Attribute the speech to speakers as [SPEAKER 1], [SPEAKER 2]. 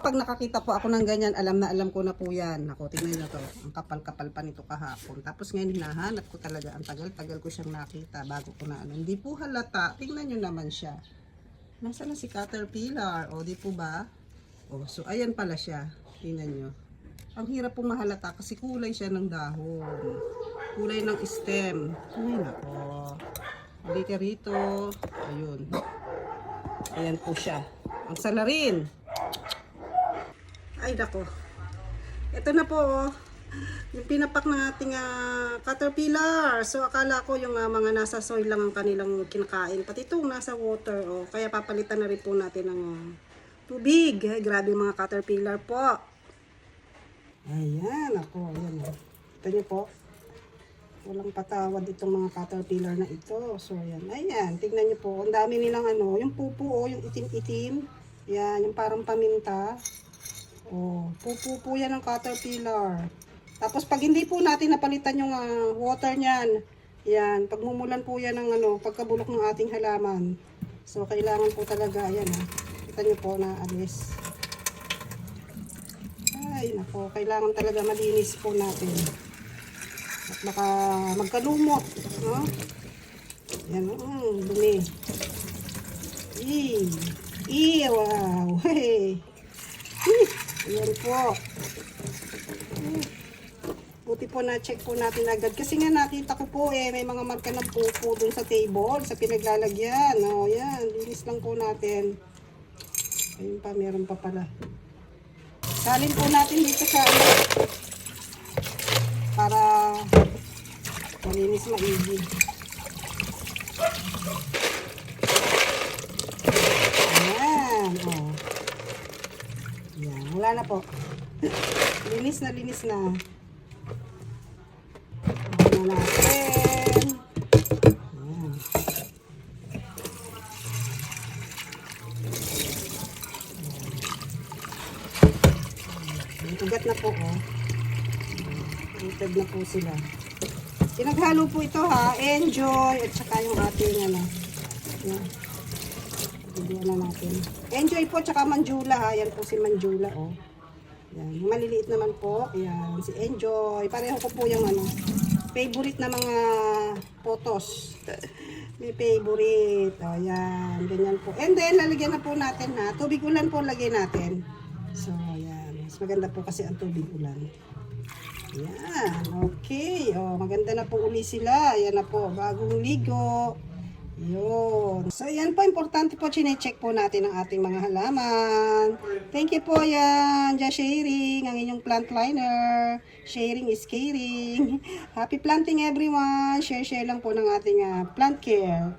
[SPEAKER 1] Pag nakakita po ako ng ganyan, alam na alam ko na po yan. Ako, tingnan nyo to. Ang kapal-kapal pa nito kahapon. Tapos ngayon hinahanap ko talaga. Ang tagal-tagal ko siyang nakita bago ko na ano. Hindi po halata. Tingnan nyo naman siya. Nasaan na si caterpillar? O, di po ba? O, so ayan pala siya. Tingnan nyo. Ang hirap po mahalata kasi kulay siya ng dahon. Kulay ng stem. Ay, nako. Halika rito. Ayun. Ayan po siya. Ang salarin. Ay, nako. Ito na po, oh. Yung pinapak ng ating caterpillar. So, akala ko yung mga nasa soil lang ang kanilang kinakain. Pati itong nasa water, oh. Kaya papalitan na rin po natin ng tubig. Ay, grabe mga caterpillar po. Ayan, ako. Ayan, oh. Ito nyo po. Walang patawad itong mga caterpillar na ito. So, ayan. Ayan, tignan nyo po. Ang dami nilang ano, yung pupo, oh, yung itim-itim. Ayan, yung parang paminta. Oh, pupo po yan ng caterpillar. Tapos pag hindi po natin napalitan yung water niyan, yan, pagmumulan po yan ng ano, pagkabulok ng ating halaman. So, kailangan po talaga, ayan kita nyo po na alis. Ay, nako, kailangan talaga malinis po natin. At baka magkalumot, no? Yan, dumi. Wow, hey. Ayan po. Buti po na-check po natin agad. Kasi nga nakita ko po may mga marka ng pupo dun sa table, sa pinaglalagyan. O, yan. Linis lang po natin. Ayun pa, meron pa pala. Salin po natin dito sa para malinis maigi. Ayan. O. Yan, wala na po. Linis na, linis na. Ano natin. Yan. Ugat na po, oh. Ugat na po sila. Pinaghalo po ito, ha. Enjoy. At saka yung ating, ano. Yan. Bigyan na natin. Enjoy po, tsaka Manjula, ha. Yan po si Manjula, oh. Yan. Maliliit naman po. Yan. Si Enjoy. Pareho ko po yung, ano, favorite na mga photos. May favorite. O, yan. Ganyan po. And then, lalagyan na po natin, ha. Tubig ulan po lagay natin. So, yan. Mas maganda po kasi ang tubig ulan. Yan. Okay. O, maganda na po uli sila. Yan na po. Bagong ligo. Yun. So, yan po. Importante po. Chine-check po natin ang ating mga halaman. Thank you po yan. Just sharing. Ang inyong plant liner. Sharing is caring. Happy planting everyone. Share lang po ng ating plant care.